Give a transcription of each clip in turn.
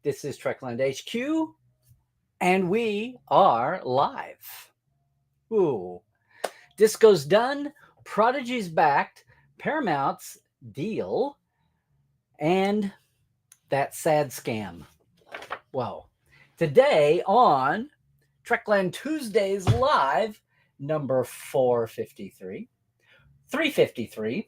This is Trekland HQ, and we are live. Ooh, Disco's done, Prodigy's backed, Paramount's deal, and that sad scam. Whoa. Today on Trekland Tuesdays Live, number 453. 353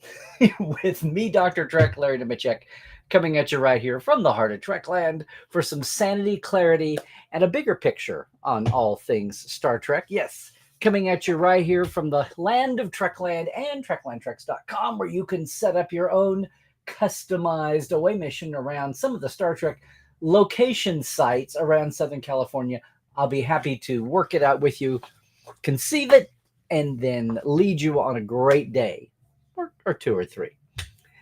with me, Dr. Trek, Larry Nemechek, coming at you right here from the heart of Trekland for some sanity, clarity, and a bigger picture on all things Star Trek. Yes, coming at you right here from the land of Trekland and TreklandTreks.com, where you can set up your own customized away mission around some of the Star Trek location sites around Southern California. I'll be happy to work it out with you, conceive it, and then lead you on a great day, or two or three.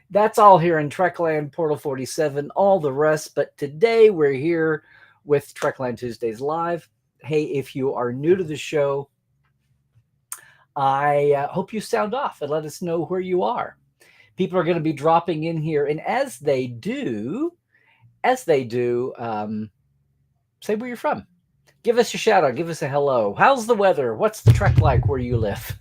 That's all here in Trekland, Portal 47, all the rest. But today we're here with Trekland Tuesdays Live. Hey, if you are new to the show, I hope you sound off and let us know where you are. People are going to be dropping in here, and as they do, say where you're from. Give us a shout out. Give us a hello. How's the weather? What's the Trek like where you live?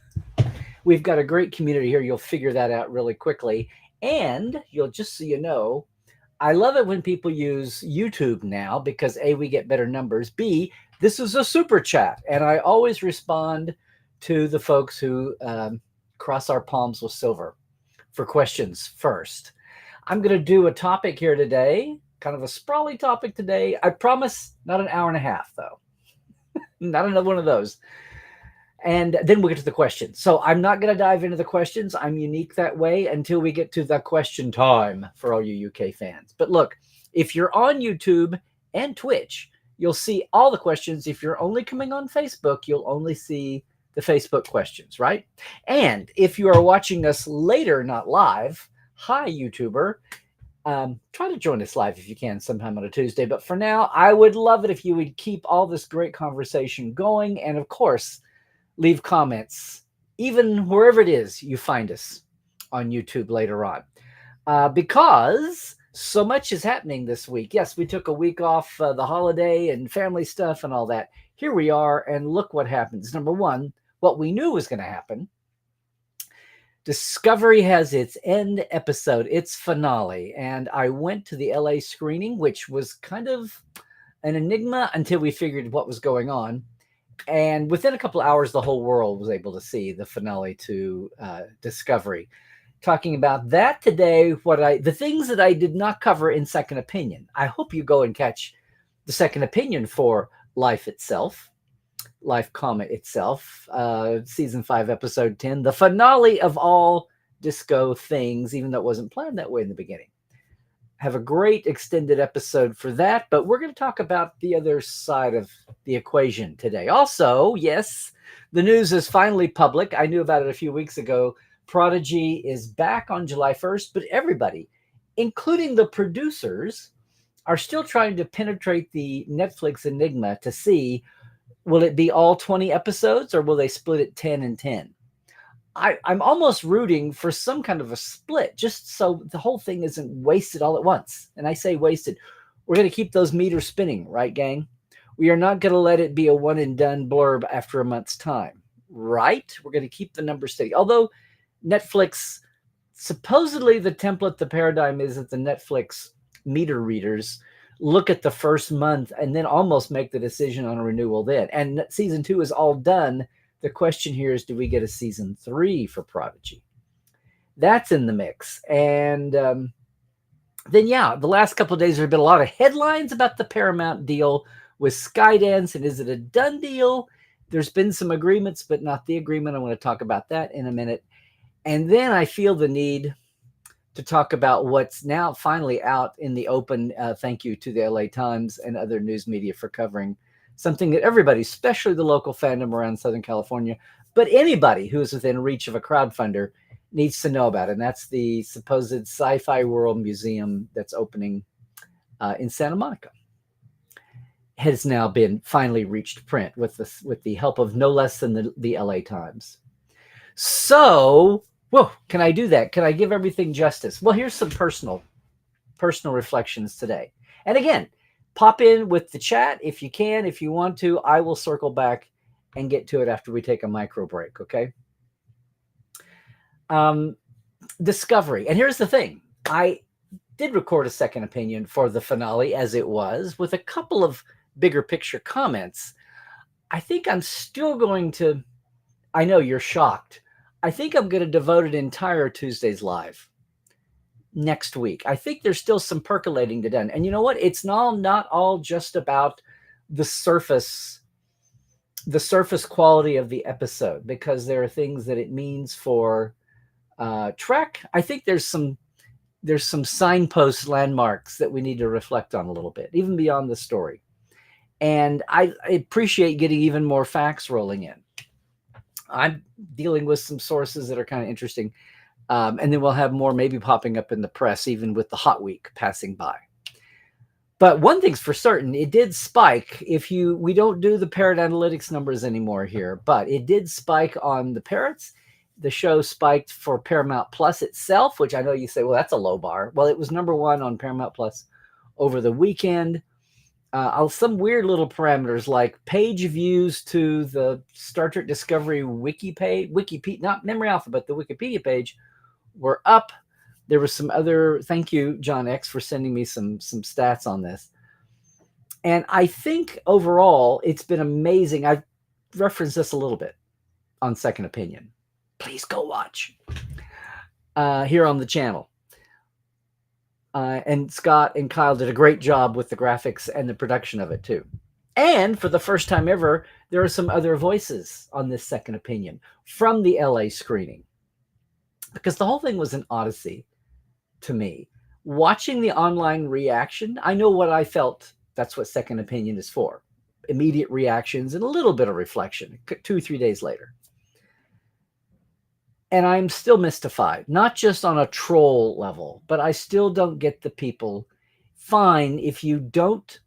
We've got a great community here. You'll figure that out really quickly. And you'll just so you know, I love it when people use YouTube now because A, we get better numbers. B, this is a super chat. And I always respond to the folks who cross our palms with silver for questions first. I'm going to do a topic here today, kind of a sprawly topic today. I promise not an hour and a half, though. Not another one of those. And then we'll get to the questions. So I'm not going to dive into the questions. I'm unique that way until we get to the question time for all you UK fans. But look, if you're on YouTube and Twitch, you'll see all the questions. If you're only coming on Facebook, you'll only see the Facebook questions, right? And if you are watching us later, not live, hi, YouTuber. Try to join us live if you can sometime on a Tuesday. But for now, I would love it if you would keep all this great conversation going. And of course, leave comments, even wherever it is you find us on YouTube later on. Because so much is happening this week. Yes, we took a week off the holiday and family stuff and all that. Here we are, and look what happens. Number one, what we knew was going to happen. Discovery has its end episode, its finale, and I went to the LA screening, which was kind of an enigma until we figured what was going on. And within a couple of hours, the whole world was able to see the finale to Discovery. Talking about that today, the things that I did not cover in Second Opinion. I hope you go and catch the Second Opinion for Life Itself. Life, itself, season 5, episode 10, the finale of all Disco things, even though it wasn't planned that way in the beginning. Have a great extended episode for that, but we're going to talk about the other side of the equation today. Also, yes, the news is finally public. I knew about it a few weeks ago. Prodigy is back on July 1st, but everybody, including the producers, are still trying to penetrate the Netflix enigma to see, will it be all 20 episodes or will they split it 10 and 10? I'm almost rooting for some kind of a split just so the whole thing isn't wasted all at once. And I say wasted. We're going to keep those meters spinning, right, gang? We are not going to let it be a one and done blurb after a month's time, right? We're going to keep the numbers steady. Although Netflix, supposedly the template, the paradigm is that the Netflix meter readers look at the first month and then almost make the decision on a renewal then. And season 2 is all done. The question here is, do we get a season 3 for Prodigy? That's in the mix. And then, the last couple of days, there have been a lot of headlines about the Paramount deal with Skydance. And is it a done deal? There's been some agreements, but not the agreement. I want to talk about that in a minute. And then I feel the need to talk about what's now finally out in the open. Thank you to the LA Times and other news media for covering something that everybody, especially the local fandom around Southern California, but anybody who is within reach of a crowdfunder needs to know about. And that's the supposed Sci-Fi World Museum that's opening in Santa Monica. Has now been finally reached print with the help of no less than the LA Times. So, whoa, can I do that? Can I give everything justice? Well, here's some personal reflections today. And again, Pop in with the chat if you can, if you want to. I will circle back and get to it after we take a micro break, okay? Discovery. And here's the thing. I did record a second opinion for the finale as it was, with a couple of bigger picture comments. I think I'm still going to, I know you're shocked. I think I'm going to devote an entire Tuesday's Live next week. I think there's still some percolating to done. And you know what? It's not all just about the surface quality of the episode, because there are things that it means for Trek. I think there's some signpost landmarks that we need to reflect on a little bit, even beyond the story. And I appreciate getting even more facts rolling in. I'm dealing with some sources that are kind of interesting. And then we'll have more maybe popping up in the press, even with the hot week passing by. But one thing's for certain, it did spike. We don't do the parrot analytics numbers anymore here, but it did spike on the parrots. The show spiked for Paramount Plus itself, which I know you say, well, that's a low bar. Well, it was #1 on Paramount Plus over the weekend. Some weird little parameters like page views to the Star Trek Discovery wiki page, not Memory Alpha, but the Wikipedia page were up. There was some other, thank you, John X, for sending me some stats on this. And I think overall, it's been amazing. I've referenced this a little bit on Second Opinion. Please go watch here on the channel. And Scott and Kyle did a great job with the graphics and the production of it too. And for the first time ever, there are some other voices on this Second Opinion from the LA screening. Because the whole thing was an odyssey to me. Watching the online reaction, I know what I felt. That's what Second Opinion is for. Immediate reactions and a little bit of reflection 2 or 3 days later. And I'm still mystified, not just on a troll level, but I still don't get the people. Fine, if you don't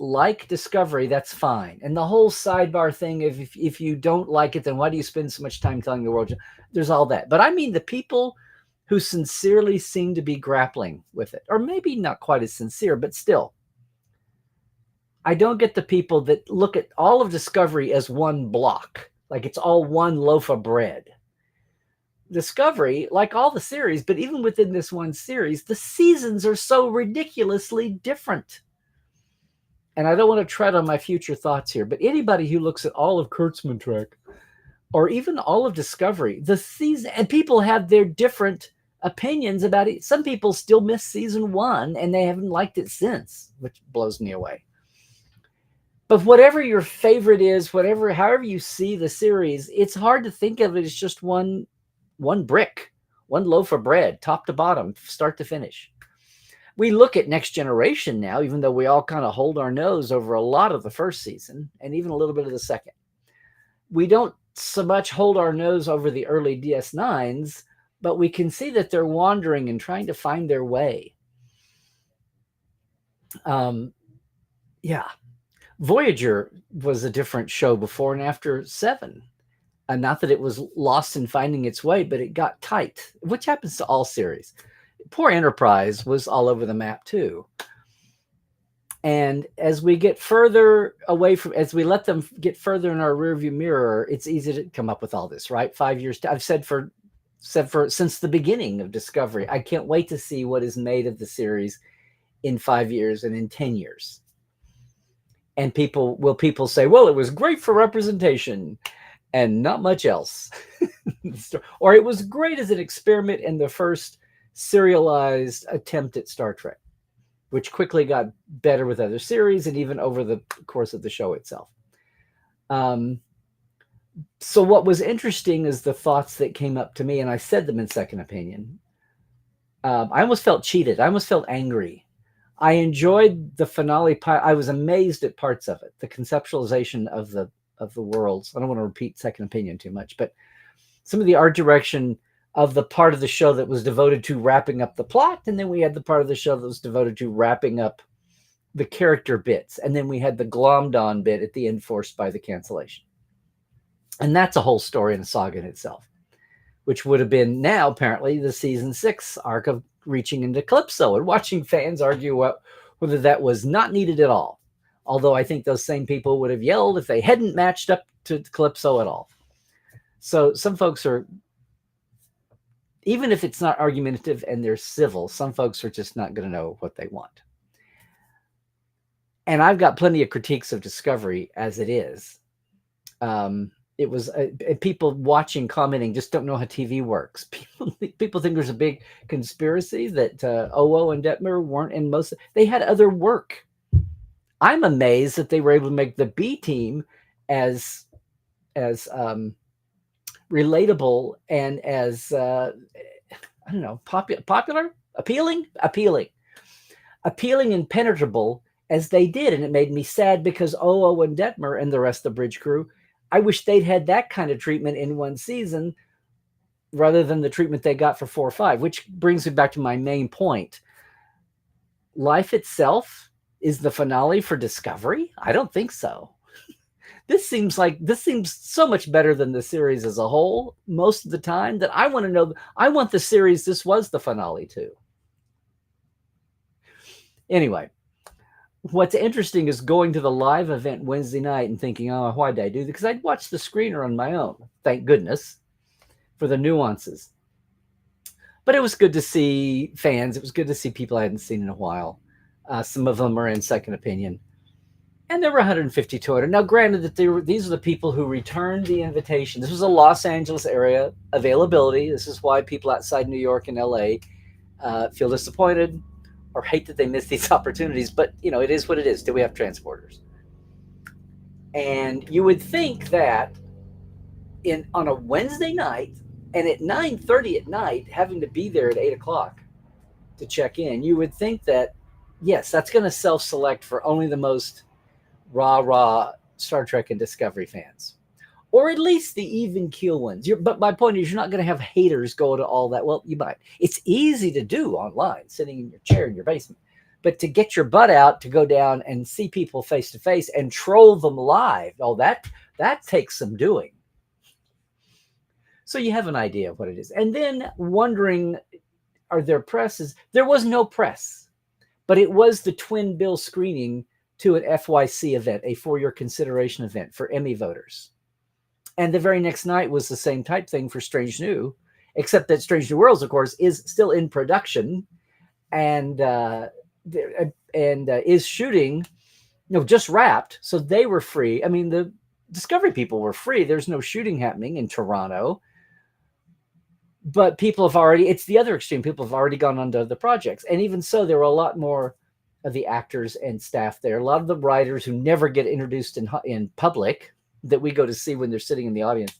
like Discovery, that's fine. And the whole sidebar thing, if you don't like it, then why do you spend so much time telling the world? There's all that. But I mean the people who sincerely seem to be grappling with it, or maybe not quite as sincere, but still. I don't get the people that look at all of Discovery as one block, like it's all one loaf of bread. Discovery, like all the series, but even within this one series, the seasons are so ridiculously different. And I don't want to tread on my future thoughts here, but anybody who looks at all of Kurtzman Trek, or even all of Discovery, the season, and people have their different opinions about it. Some people still miss season 1 and they haven't liked it since, which blows me away. But whatever your favorite is, however you see the series, it's hard to think of it as just one brick, one loaf of bread, top to bottom, start to finish. We look at Next Generation now, even though we all kind of hold our nose over a lot of the first season and even a little bit of the second. We don't so much hold our nose over the early DS9s, but we can see that they're wandering and trying to find their way. Voyager was a different show before and after 7. And not that it was lost in finding its way, but it got tight, which happens to all series. Poor Enterprise was all over the map too. And as we get further away from, as we let them get further in our rearview mirror, it's easy to come up with all this, right? 5 years. I've said since the beginning of Discovery, I can't wait to see what is made of the series in 5 years and in 10 years. And people say, well, it was great for representation and not much else. Or it was great as an experiment in the first serialized attempt at Star Trek, which quickly got better with other series and even over the course of the show itself. So what was interesting is the thoughts that came up to me, and I said them in Second Opinion. I almost felt cheated. I almost felt angry. I enjoyed the finale. I was amazed at parts of it, the conceptualization of the worlds. I don't want to repeat Second Opinion too much, but some of the art direction of the part of the show that was devoted to wrapping up the plot, and then we had the part of the show that was devoted to wrapping up the character bits, and then we had the glommed on bit at the end forced by the cancellation. And that's a whole story and a saga in itself, which would have been now apparently the season 6 arc of reaching into Calypso and watching fans argue whether that was not needed at all. Although I think those same people would have yelled if they hadn't matched up to Calypso at all. So some folks are, even if it's not argumentative and they're civil, some folks are just not going to know what they want. And I've got plenty of critiques of Discovery as it is. It was people watching, commenting, just don't know how TV works. People think there's a big conspiracy that OO and Detmer weren't in most. They had other work. I'm amazed that they were able to make the B team as relatable and as I don't know, popular, appealing, and penetrable as they did. And it made me sad because OO and Detmer and the rest of the bridge crew, I wish they'd had that kind of treatment in one season rather than the treatment they got for 4 or 5, which brings me back to my main point. Life itself is the finale for Discovery? I don't think so. This seems so much better than the series as a whole most of the time that I want to know. I want the series this was the finale too. Anyway, what's interesting is going to the live event Wednesday night and thinking, oh, why did I do that? Because I'd watched the screener on my own, thank goodness, for the nuances. But it was good to see fans. It was good to see people I hadn't seen in a while. Some of them are in second opinion. And there were 150, 200. Now, granted that these are the people who returned the invitation. This was a Los Angeles area availability. This is why people outside New York and LA feel disappointed or hate that they miss these opportunities. But, it is what it is. Do we have transporters? And you would think that on a Wednesday night and at 9:30 at night, having to be there at 8 o'clock to check in, you would think that, yes, that's going to self-select for only the most rah Star Trek and Discovery fans, or at least the even keel ones. But my point is, you're not going to have haters go to all that. Well, you might. It's easy to do online, sitting in your chair in your basement, but to get your butt out to go down and see people face to face and troll them live, that takes some doing. So you have an idea of what it is, and then wondering, are there presses? There was no press, but it was the twin bill screening to an FYC event, a for your consideration event for Emmy voters. And the very next night was the same type thing for Strange New, except that Strange New Worlds, of course, is still in production and is shooting, just wrapped. So they were free. I mean, the Discovery people were free. There's no shooting happening in Toronto. But it's the other extreme. People have already gone on to other projects. And even so, there were a lot more of the actors and staff there. A lot of the writers who never get introduced in public that we go to see when they're sitting in the audience.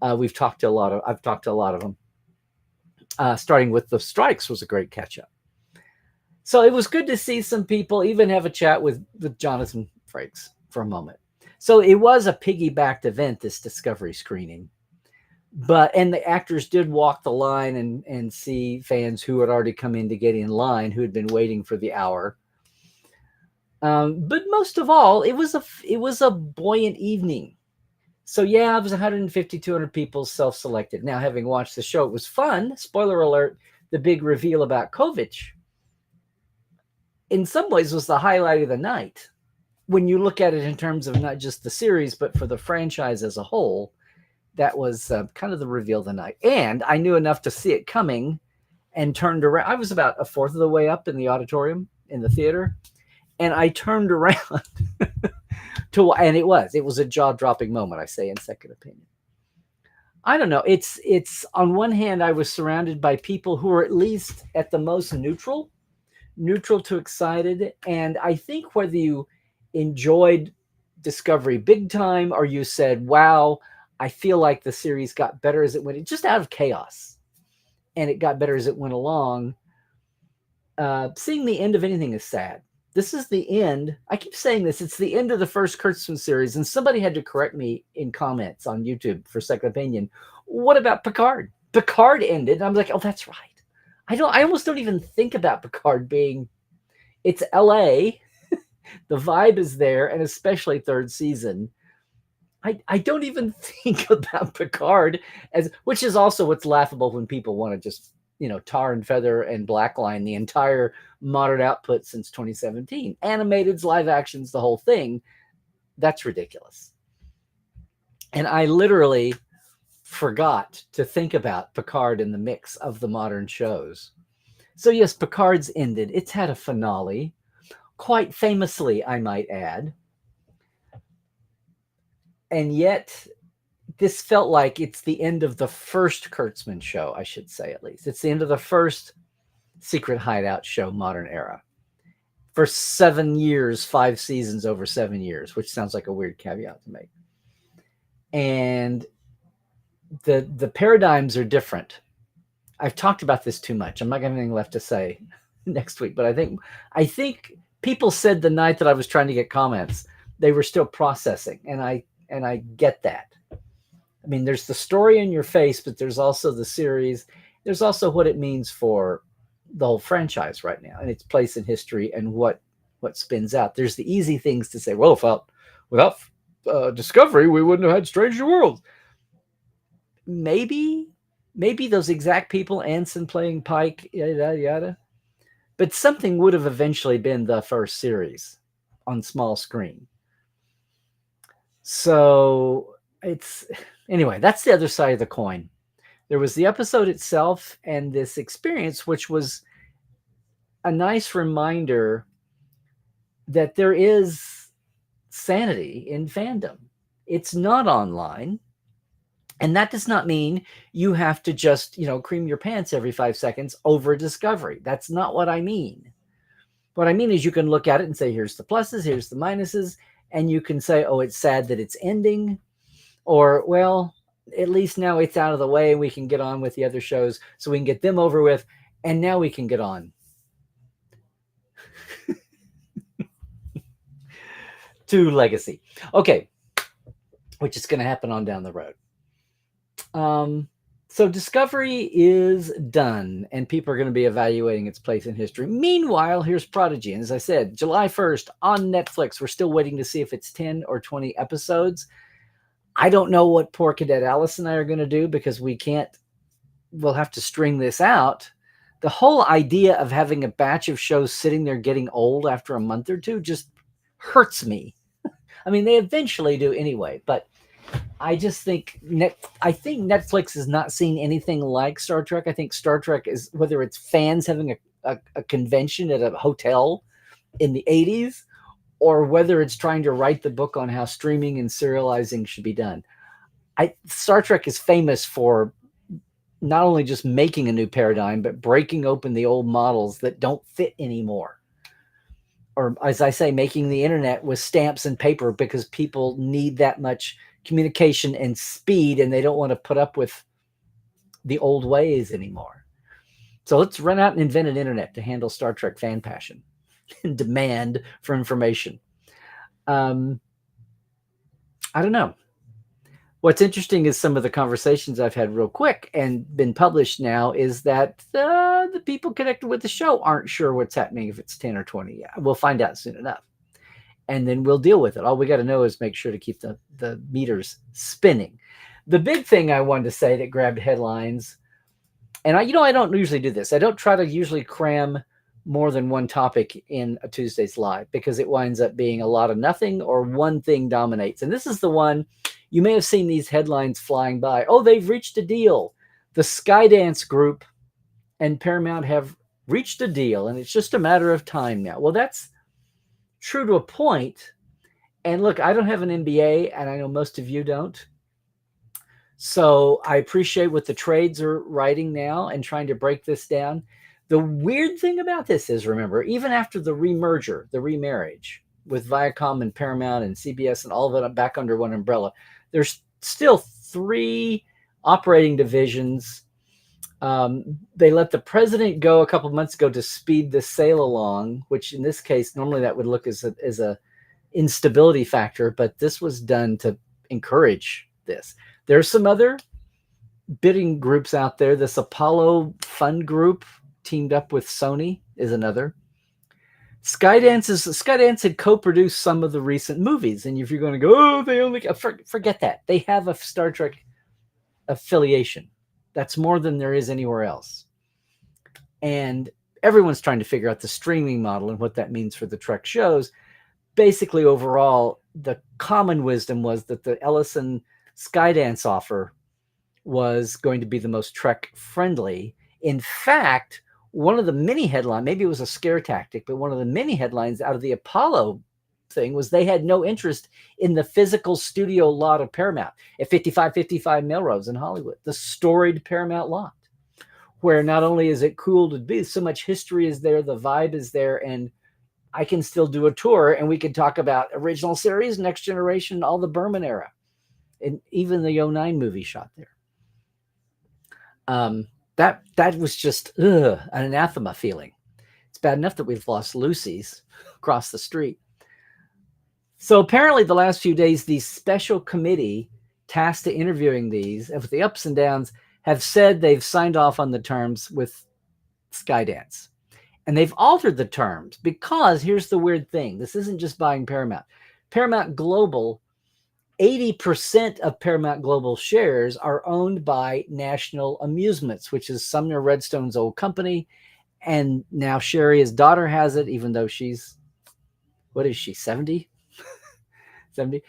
I've talked to a lot of them. Starting with the strikes was a great catch up. So it was good to see some people, even have a chat with Jonathan Frakes for a moment. So it was a piggybacked event, this Discovery screening. And the actors did walk the line and see fans who had already come in to get in line, who had been waiting for the hour. But most of all, it was a buoyant evening. So yeah, it was 150, 200 people self-selected. Now, having watched the show, it was fun. Spoiler alert, the big reveal about Kovich, in some ways, was the highlight of the night. When you look at it in terms of not just the series, but for the franchise as a whole, that was kind of the reveal of the night. And I knew enough to see it coming and turned around. I was about a fourth of the way up in the auditorium in the theater. And I turned around and it was a jaw-dropping moment, I say, in second opinion. I don't know. It's on one hand, I was surrounded by people who were at least at the most neutral to excited. And I think whether you enjoyed Discovery big time or you said, wow, I feel like the series got better as it went, just out of chaos. And it got better as it went along. Seeing the end of anything is sad. This is the end. I keep saying this. It's the end of the first Kurtzman series. And somebody had to correct me in comments on YouTube for Second Opinion. What about Picard? Picard ended. I'm like, oh, that's right. I almost don't even think about Picard being, it's LA. The vibe is there. And especially third season. I don't even think about Picard which is also what's laughable when people want to just, tar and feather and blackline the entire modern output since 2017. Animateds, live actions, the whole thing. That's ridiculous. And I literally forgot to think about Picard in the mix of the modern shows. So yes, Picard's ended. It's had a finale, quite famously, I might add. And yet, this felt like it's the end of the first Kurtzman show, I should say, at least. It's the end of the first Secret Hideout show, Modern Era. For 7 years, 5 seasons over 7 years, which sounds like a weird caveat to make. And the paradigms are different. I've talked about this too much. I'm not going to have anything left to say next week, but I think people said the night that I was trying to get comments, they were still processing, and I get that. I mean, there's the story in your face, but there's also the series. There's also what it means for the whole franchise right now and its place in history and what spins out. There's the easy things to say, well, without Discovery, we wouldn't have had Strange New Worlds. Maybe those exact people, Anson playing Pike, yada, yada. But something would have eventually been the first series on small screen. So anyway, that's the other side of the coin. There was the episode itself and this experience, which was a nice reminder that there is sanity in fandom. It's not online. And that does not mean you have to just, cream your pants every 5 seconds over Discovery. That's not what I mean. What I mean is you can look at it and say, here's the pluses, here's the minuses, and you can say, oh, it's sad that it's ending, or, well, at least now it's out of the way and we can get on with the other shows so we can get them over with, and now we can get on to Legacy. Okay, which is going to happen on down the road. So Discovery is done, and people are going to be evaluating its place in history. Meanwhile, here's Prodigy. And as I said, July 1st on Netflix. We're still waiting to see if it's 10 or 20 episodes. I don't know what poor Cadet Alice and I are going to do because we'll have to string this out. The whole idea of having a batch of shows sitting there getting old after a month or two just hurts me. I mean, they eventually do anyway, but I just think Netflix has not seen anything like Star Trek. I think Star Trek is, whether it's fans having a convention at a hotel in the 80s, or whether it's trying to write the book on how streaming and serializing should be done. Star Trek is famous for not only just making a new paradigm, but breaking open the old models that don't fit anymore. Or, as I say, making the internet with stamps and paper because people need that much communication and speed, and they don't want to put up with the old ways anymore. So let's run out and invent an internet to handle Star Trek fan passion and demand for information. I don't know. What's interesting is some of the conversations I've had real quick and been published now is that the people connected with the show aren't sure what's happening if it's 10 or 20. Yeah, we'll find out soon enough. And then we'll deal with it. All we got to know is make sure to keep the meters spinning. The big thing I wanted to say that grabbed headlines, and I don't usually do this. I don't try to usually cram more than one topic in a Tuesday's Live because it winds up being a lot of nothing or one thing dominates. And this is the one, you may have seen these headlines flying by. Oh, they've reached a deal. The Skydance Group and Paramount have reached a deal, and it's just a matter of time now. Well, that's true to a point. And look, I don't have an MBA, and I know most of you don't. So I appreciate what the trades are writing now and trying to break this down. The weird thing about this is, remember, even after the remerger, the remarriage with Viacom and Paramount and CBS and all of it back under one umbrella, there's still 3 operating divisions. They let the president go a couple of months ago to speed the sale along, which in this case, normally that would look as a instability factor, but this was done to encourage this. There's some other bidding groups out there. This Apollo Fund Group teamed up with Sony is another. Skydance had co-produced some of the recent movies, and if you're going to go, oh, they only forget that. They have a Star Trek affiliation. That's more than there is anywhere else. And everyone's trying to figure out the streaming model and what that means for the Trek shows. Basically, overall, the common wisdom was that the Ellison Skydance offer was going to be the most Trek friendly. In fact, one of the mini headlines, maybe it was a scare tactic, but one of the mini headlines out of the Apollo thing was they had no interest in the physical studio lot of Paramount at 5555 Melrose in Hollywood, the storied Paramount lot, where not only is it cool to be, so much history is there, the vibe is there, and I can still do a tour and we can talk about original series, Next Generation, all the Berman era, and even the 09 movie shot there. That was just an anathema feeling. It's bad enough that we've lost Lucy's across the street. So apparently the last few days, the special committee tasked to interviewing these, and with the ups and downs, have said they've signed off on the terms with Skydance. And they've altered the terms because here's the weird thing. This isn't just buying Paramount. Paramount Global, 80% of Paramount Global shares are owned by National Amusements, which is Sumner Redstone's old company. And now Sherry, his daughter, has it, even though she's, what is she, 70? 70.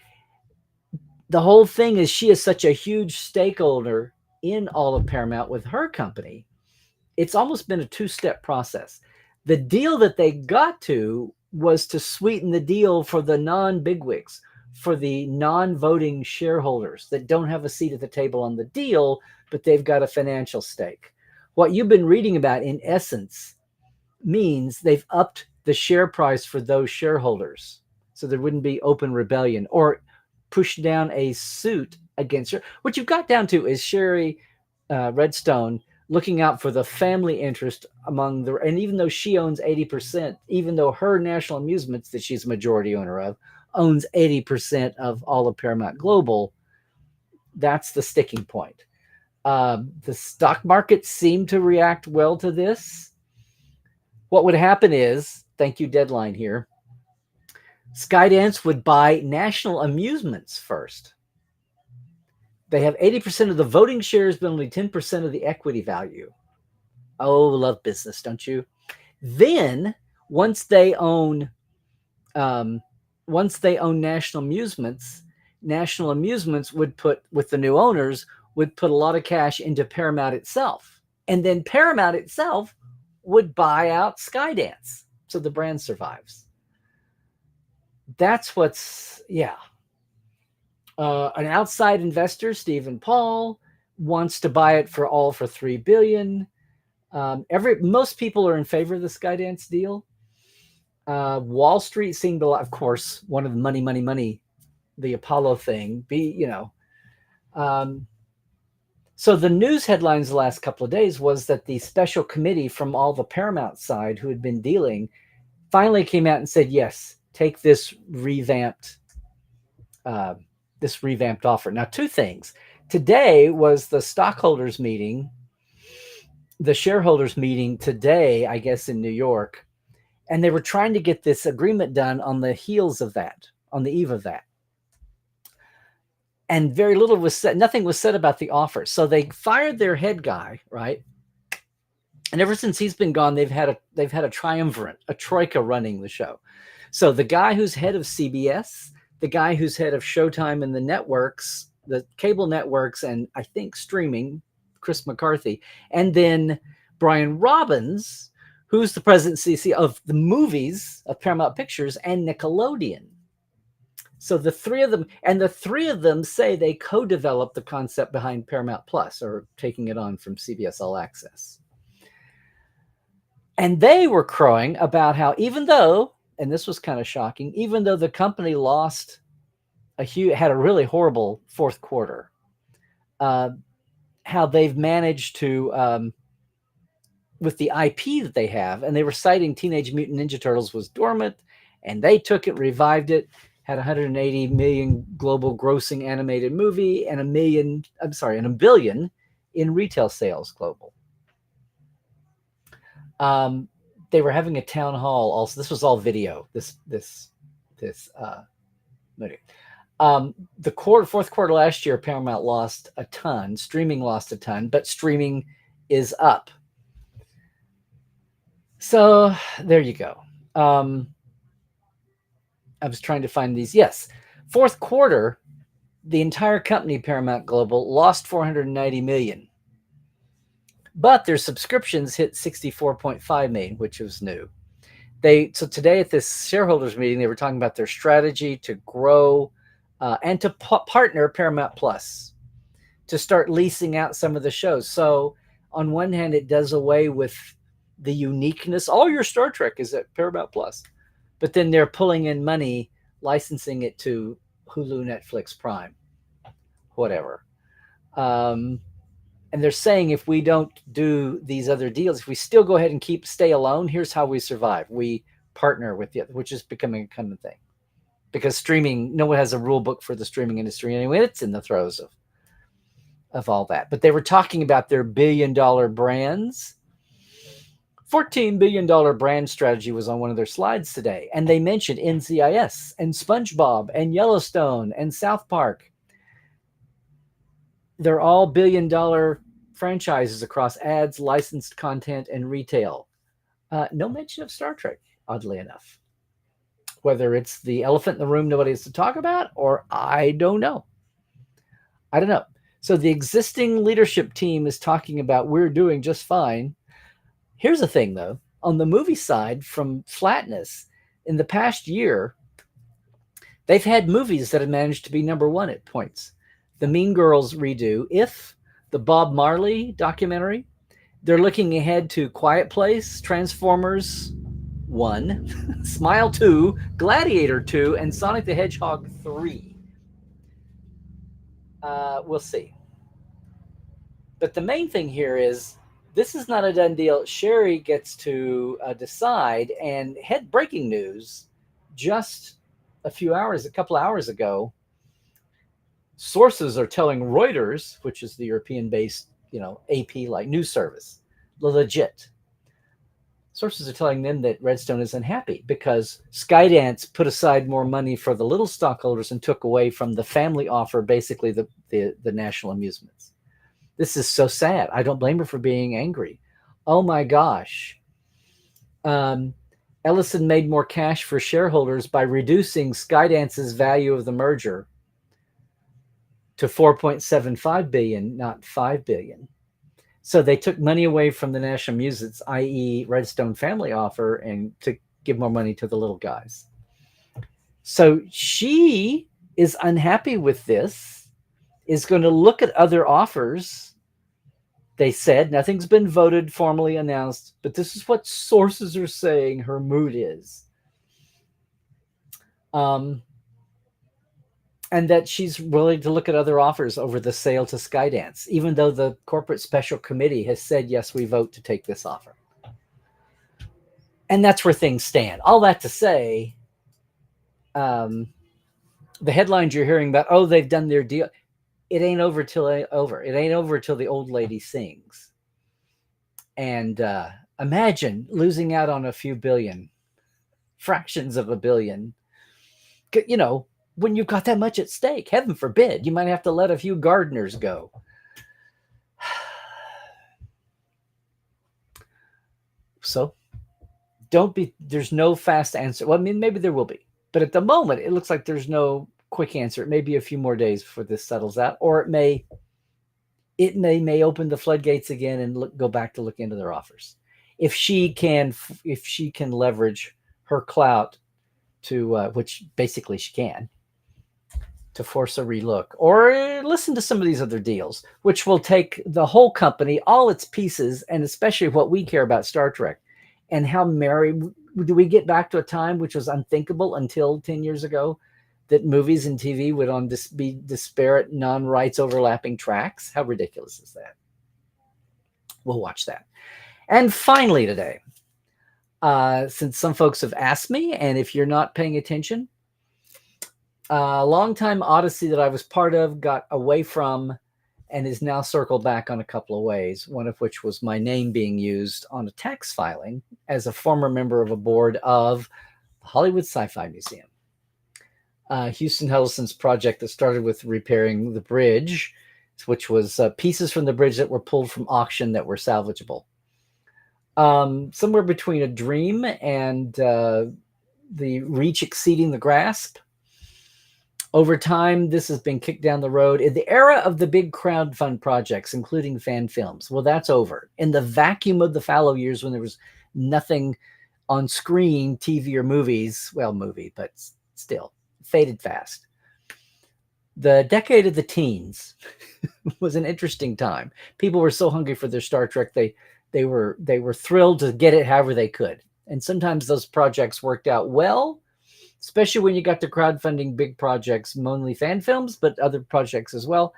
The whole thing is she is such a huge stakeholder in all of Paramount with her company. It's almost been a two-step process. The deal that they got to was to sweeten the deal for the non-bigwigs, for the non-voting shareholders that don't have a seat at the table on the deal, but they've got a financial stake. What you've been reading about, in essence, means they've upped the share price for those shareholders, so there wouldn't be open rebellion or push down a suit against her. What you've got down to is Sherry Redstone looking out for the family interest among the, and even though she owns 80%, even though her National Amusements that she's a majority owner of owns 80% of all of Paramount Global, that's the sticking point. The stock market seemed to react well to this. What would happen is, thank you, deadline here, Skydance would buy National Amusements first. They have 80% of the voting shares, but only 10% of the equity value. Oh, love business, don't you? Then, once they own National Amusements would put, with the new owners, would put a lot of cash into Paramount itself. And then Paramount itself would buy out Skydance. So the brand survives. That's what's, yeah. An outside investor, Stephen Paul, wants to buy it for $3 billion. Most people are in favor of the Skydance deal. Wall Street seemed to, of course, one of the money, the Apollo thing, so the news headlines the last couple of days was that the special committee from all the Paramount side who had been dealing finally came out and said, yes, take this revamped offer. Now, two things. Today was the stockholders meeting, the shareholders meeting today, I guess, in New York. And they were trying to get this agreement done on the heels of that, on the eve of that. And very little was said, nothing was said about the offer. So they fired their head guy, right? And ever since he's been gone, they've had a triumvirate, a troika running the show. So the guy who's head of CBS, the guy who's head of Showtime and the networks, the cable networks, and I think streaming, Chris McCarthy, and then Brian Robbins, who's the president CC of the movies of Paramount Pictures and Nickelodeon. So the three of them say they co-developed the concept behind Paramount Plus, or taking it on from CBS All Access. And they were crowing about how, even though, and this was kind of shocking, even though the company had a really horrible fourth quarter, how they've managed to, with the IP that they have, and they were citing Teenage Mutant Ninja Turtles was dormant, and they took it, revived it, had 180 million global grossing animated movie, and a billion in retail sales global. They were having a town hall. Also, this was all video. This movie. The fourth quarter last year, Paramount lost a ton. Streaming lost a ton, but streaming is up. So there you go. I was trying to find these. Yes, fourth quarter, the entire company, Paramount Global, lost 490 million, but their subscriptions hit 64.5 million, which was new. So today at this shareholders meeting, they were talking about their strategy to grow and to partner Paramount Plus to start leasing out some of the shows. So on one hand, it does away with the uniqueness. All your Star Trek is at Paramount Plus, but then they're pulling in money, licensing it to Hulu, Netflix, Prime, whatever. And they're saying if we don't do these other deals, if we still go ahead and stay alone, here's how we survive. We partner with the other, which is becoming a common thing. Because streaming, no one has a rule book for the streaming industry anyway. It's in the throes of all that. But they were talking about their billion-dollar brands. $14 billion brand strategy was on one of their slides today. And they mentioned NCIS and SpongeBob and Yellowstone and South Park. They're all billion-dollar franchises across ads, licensed content, and retail. No mention of Star Trek, oddly enough. Whether it's the elephant in the room nobody has to talk about, or I don't know. So the existing leadership team is talking about we're doing just fine. Here's the thing, though. On the movie side, from flatness, in the past year, they've had movies that have managed to be number one at points. The Mean Girls redo, If, the Bob Marley documentary. They're looking ahead to Quiet Place, Transformers 1, Smile 2, Gladiator 2, and Sonic the Hedgehog 3. We'll see. But the main thing here is this is not a done deal. Sherry gets to decide, and breaking news just a couple hours ago, sources are telling Reuters, which is the European-based, AP like news service, legit. Sources are telling them that Redstone is unhappy because Skydance put aside more money for the little stockholders and took away from the family offer, basically the national amusements. This is so sad. I don't blame her for being angry. Oh my gosh. Ellison made more cash for shareholders by reducing Skydance's value of the merger to $4.75 billion, not $5 billion. So they took money away from the national amusements, i.e. Redstone family offer, and to give more money to the little guys. So she is unhappy with this, is going to look at other offers. They said nothing's been voted, formally announced, but this is what sources are saying her mood is. And that she's willing to look at other offers over the sale to Skydance, even though the corporate special committee has said, yes, we vote to take this offer. And that's where things stand. All that to say, the headlines you're hearing about, they've done their deal. It ain't over till over. It ain't over till the old lady sings. And imagine losing out on a few billion, fractions of a billion, when you've got that much at stake. Heaven forbid, you might have to let a few gardeners go. So there's no fast answer. Well, I mean, maybe there will be, but at the moment, it looks like there's no quick answer. It may be a few more days before this settles out, or it may open the floodgates again and go back to look into their offers. If she can leverage her clout to, which basically she can, to force a relook, or listen to some of these other deals, which will take the whole company, all its pieces, and especially what we care about, Star Trek, and how do we get back to a time which was unthinkable until 10 years ago, that movies and TV would be disparate, non-rights overlapping tracks? How ridiculous is that? We'll watch that. And finally today, since some folks have asked me, and if you're not paying attention, a longtime Odyssey that I was part of got away from and is now circled back on a couple of ways, one of which was my name being used on a tax filing as a former member of a board of the Hollywood Sci-Fi Museum. Houston Huddleston's project that started with repairing the bridge, which was pieces from the bridge that were pulled from auction that were salvageable. Somewhere between a dream and the reach exceeding the grasp. Over time, this has been kicked down the road. In the era of the big crowdfund projects, including fan films, well, that's over. In the vacuum of the fallow years when there was nothing on screen, TV or movies, well, movie, but still, faded fast. The decade of the teens was an interesting time. People were so hungry for their Star Trek, they were thrilled to get it however they could. And sometimes those projects worked out well, especially when you got to crowdfunding big projects, mainly fan films, but other projects as well.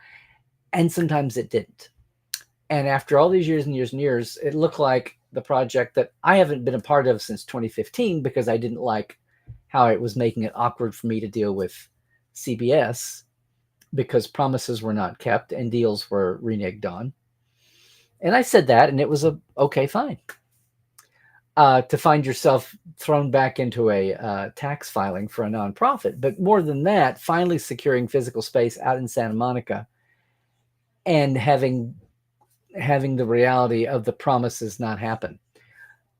And sometimes it didn't. And after all these years and years and years, it looked like the project that I haven't been a part of since 2015 because I didn't like how it was making it awkward for me to deal with CBS because promises were not kept and deals were reneged on. And I said that, and it was okay, fine. To find yourself thrown back into a tax filing for a nonprofit. But more than that, finally securing physical space out in Santa Monica and having the reality of the promises not happen.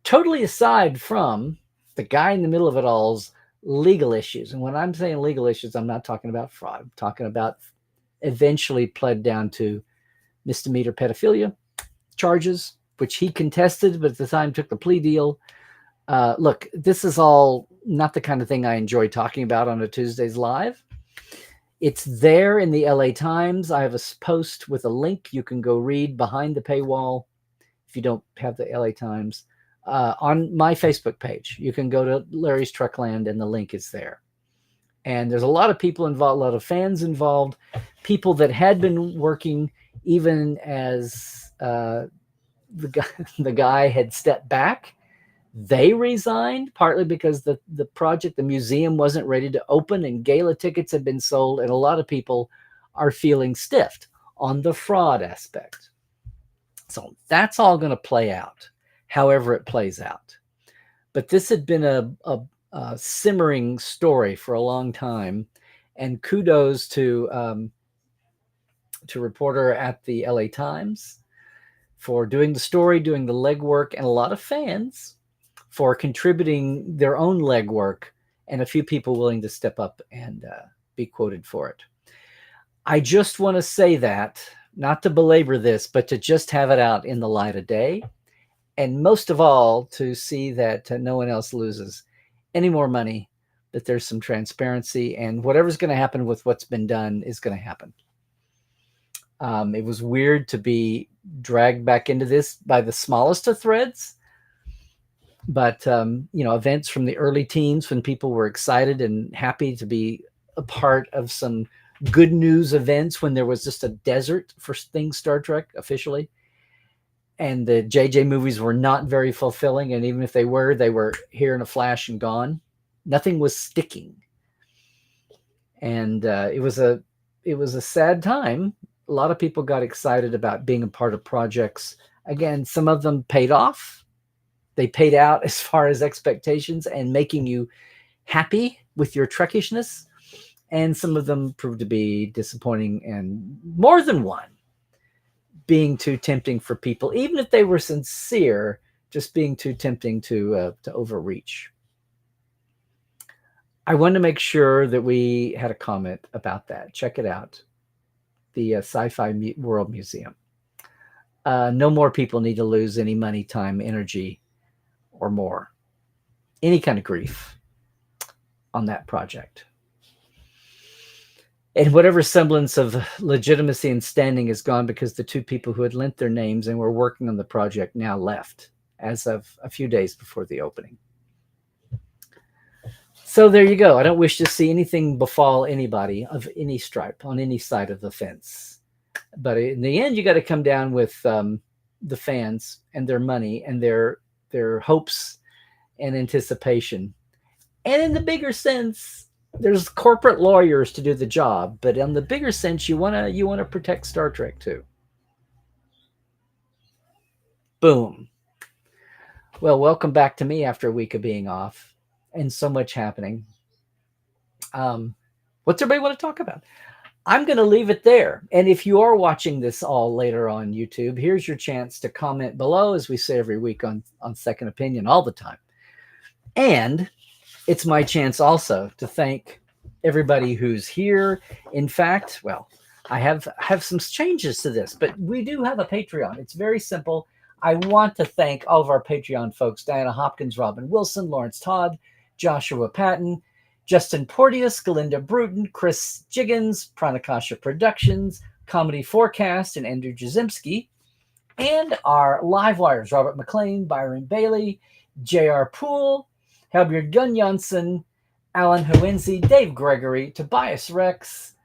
Totally aside from the guy in the middle of it all's legal issues. And when I'm saying legal issues, I'm not talking about fraud. I'm talking about eventually pled down to misdemeanor pedophilia charges, which he contested, but at the time took the plea deal. Look, this is all not the kind of thing I enjoy talking about on a Tuesdays Live. It's there in the LA Times. I have a post with a link you can go read behind the paywall if you don't have the LA Times. On my Facebook page, you can go to Larry's Trekland and the link is there. And there's a lot of people involved, a lot of fans involved, people that had been working even as the guy had stepped back. They resigned partly because the project, the museum wasn't ready to open and gala tickets had been sold. And a lot of people are feeling stiffed on the fraud aspect. So that's all going to play out, however it plays out. But this had been a simmering story for a long time. And kudos to reporter at the LA Times for doing the story, doing the legwork, and a lot of fans for contributing their own legwork, and a few people willing to step up and be quoted for it. I just want to say that, not to belabor this, but to just have it out in the light of day. And most of all, to see that no one else loses any more money, that there's some transparency, and whatever's going to happen with what's been done is going to happen. It was weird to be dragged back into this by the smallest of threads. But, events from the early teens when people were excited and happy to be a part of some good news events when there was just a desert for things Star Trek officially. And the JJ movies were not very fulfilling. And even if they were here in a flash and gone. Nothing was sticking. And it was a sad time. A lot of people got excited about being a part of projects. Again, some of them paid off. They paid out as far as expectations and making you happy with your Trekishness. And some of them proved to be disappointing, and more than one being too tempting for people, even if they were sincere, just being too tempting to overreach. I wanted to make sure that we had a comment about that. Check it out. The Sci-Fi World Museum. No more people need to lose any money, time, energy, or more. Any kind of grief on that project. And whatever semblance of legitimacy and standing is gone because the two people who had lent their names and were working on the project now left as of a few days before the opening. So there you go. I don't wish to see anything befall anybody of any stripe on any side of the fence. But in the end, you got to come down with the fans and their money and their hopes and anticipation. And in the bigger sense, there's corporate lawyers to do the job, but in the bigger sense, you want to protect Star Trek too. Boom. Well, welcome back to me after a week of being off and so much happening. What's everybody want to talk about? I'm going to leave it there. And if you are watching this all later on YouTube, here's your chance to comment below, as we say every week on Second Opinion all the time. And it's my chance also to thank everybody who's here. In fact, well, I have some changes to this, but we do have a Patreon. It's very simple. I want to thank all of our Patreon folks: Diana Hopkins, Robin Wilson, Lawrence Todd, Joshua Patton, Justin Porteous, Galinda Bruton, Chris Jiggins, Pranakasha Productions, Comedy Forecast, and Andrew Jazimski, and our live wires: Robert McLean, Byron Bailey, J.R. Poole, Helbjörn Gunjansson, Alan Hoenzi, Dave Gregory, Tobias Rex,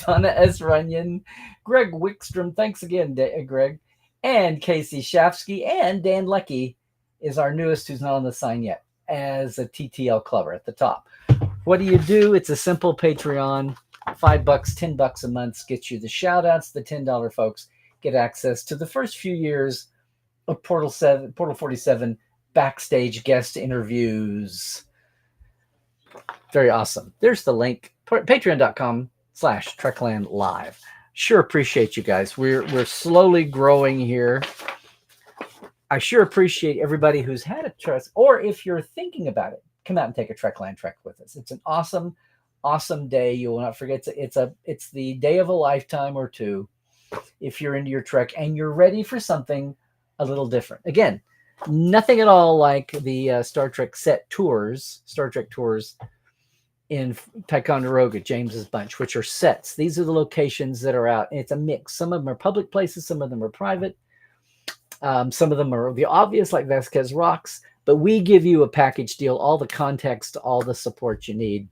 Donna S. Runyon, Greg Wickstrom, thanks again, Greg, and Casey Shafsky, and Dan Leckie is our newest, who's not on the sign yet, as a TTL clubber at the top. What do? It's a simple Patreon. $5, $10 a month gets you the shout outs. The $10 folks get access to the first few years of Portal 47 backstage guest interviews. Very awesome. There's the link, patreon.com/Trekland Live. Sure appreciate you guys. We're slowly growing here. I sure appreciate everybody who's had a trust, or if you're thinking about it, come out and take a Trekland trek with us. It's an awesome, awesome day. You will not forget. It's the day of a lifetime or two if you're into your Trek and you're ready for something a little different. Again, nothing at all like the Star Trek tours in Ticonderoga, James's Bunch, which are sets. These are the locations that are out. And it's a mix. Some of them are public places. Some of them are private. Some of them are the obvious, like Vasquez Rocks. But we give you a package deal, all the context, all the support you need.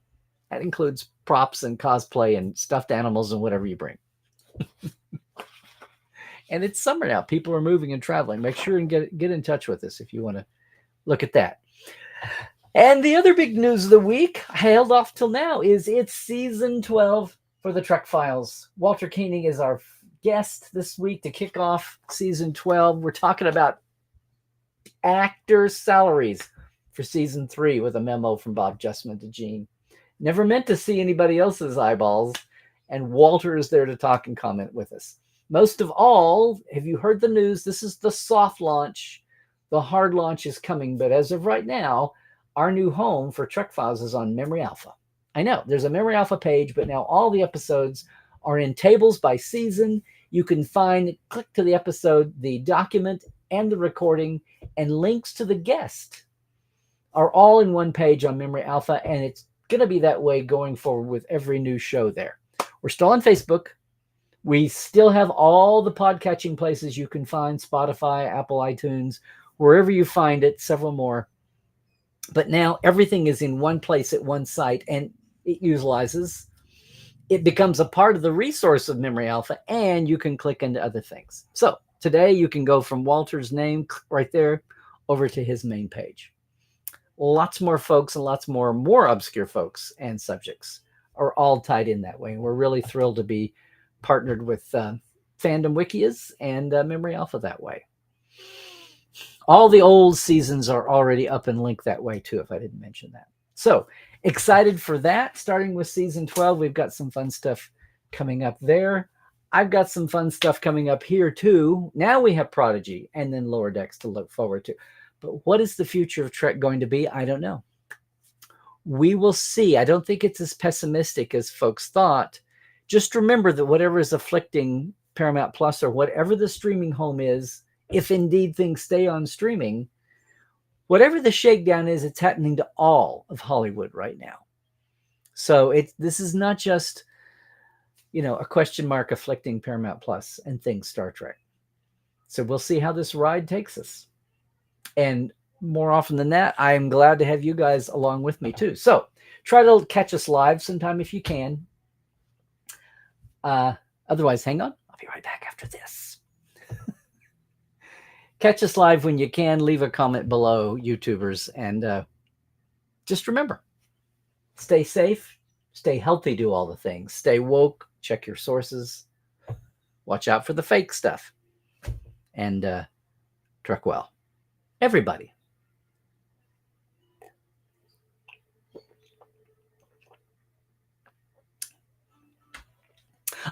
That includes props and cosplay and stuffed animals and whatever you bring. And it's summer now. People are moving and traveling. Make sure and get in touch with us if you want to look at that. And the other big news of the week, held off till now, is it's season 12 for the Trek Files. Walter Koenig is our guest this week to kick off season 12. We're talking about actors' salaries for season 3 with a memo from Bob Justman to Gene. Never meant to see anybody else's eyeballs, and Walter is there to talk and comment with us. Most of all, have you heard the news? This is the soft launch. The hard launch is coming, but as of right now, our new home for Trek Files is on Memory Alpha. I know there's a Memory Alpha page, but now all the episodes are in tables by season. You can click to the episode, the document and the recording, and links to the guest are all in one page on Memory Alpha, and it's going to be that way going forward with every new show there. We're still on Facebook. We still have all the podcatching places you can find: Spotify, Apple iTunes, wherever you find it, several more. But now everything is in one place at one site, and it becomes a part of the resource of Memory Alpha, and you can click into other things. So today you can go from Walter's name right there over to his main page. Lots more folks and lots more obscure folks and subjects are all tied in that way. And we're really thrilled to be partnered with Fandom Wikias and Memory Alpha that way. All the old seasons are already up and linked that way too, if I didn't mention that. So excited for that. Starting with season 12, we've got some fun stuff coming up there. I've got some fun stuff coming up here too. Now we have Prodigy and then Lower Decks to look forward to. But what is the future of Trek going to be? I don't know. We will see. I don't think it's as pessimistic as folks thought. Just remember that whatever is afflicting Paramount Plus or whatever the streaming home is, if indeed things stay on streaming, whatever the shakedown is, it's happening to all of Hollywood right now. So this is not just, a question mark afflicting Paramount Plus and things Star Trek. So we'll see how this ride takes us. And more often than that, I am glad to have you guys along with me too. So try to catch us live sometime if you can. Otherwise, hang on. I'll be right back after this. Catch us live when you can. Leave a comment below, YouTubers. And just remember, stay safe, stay healthy, do all the things. Stay woke, check your sources. Watch out for the fake stuff. And Trek well. Everybody.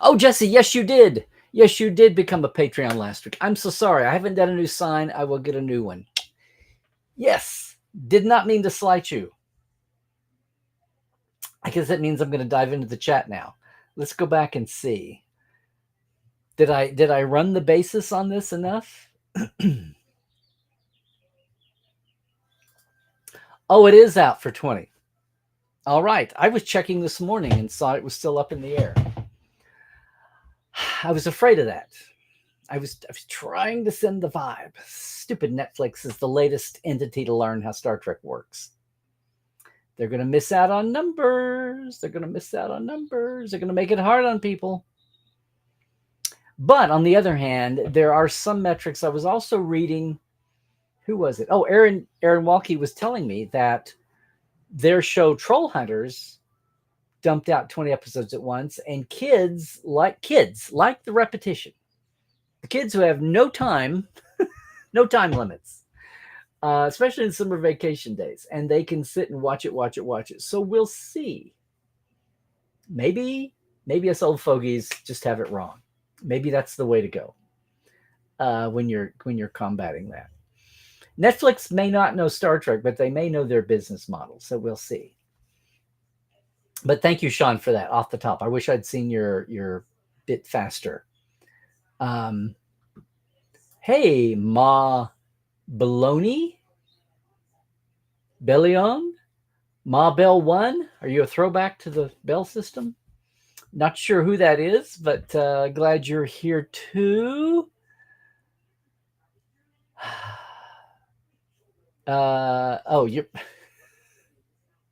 Oh, Jesse, yes, you did. Yes, you did become a Patreon last week. I'm so sorry. I haven't done a new sign. I will get a new one. Yes, did not mean to slight you. I guess that means I'm going to dive into the chat now. Let's go back and see. Did I run the basis on this enough? Oh, it is out for 20. All right. I was checking this morning and saw it was still up in the air. I was afraid of that. I was trying to send the vibe. Stupid Netflix is the latest entity to learn how Star Trek works. They're going to miss out on numbers. They're going to miss out on numbers. They're going to make it hard on people. But on the other hand, there are some metrics. I was also reading, who was it? Oh, Aaron Walke was telling me that their show Troll Hunters dumped out 20 episodes at once, and kids like the repetition. The kids who have no time limits, especially in summer vacation days, and they can sit and watch it. So we'll see. Maybe us old fogies just have it wrong. Maybe that's the way to go when you're combating that. Netflix may not know Star Trek, but they may know their business model. So we'll see. But thank you, Sean, for that off the top. I wish I'd seen your bit faster. Hey, Ma Baloney? Bellion? Ma Bell 1? Are you a throwback to the Bell system? Not sure who that is, but glad you're here too. Oh, you.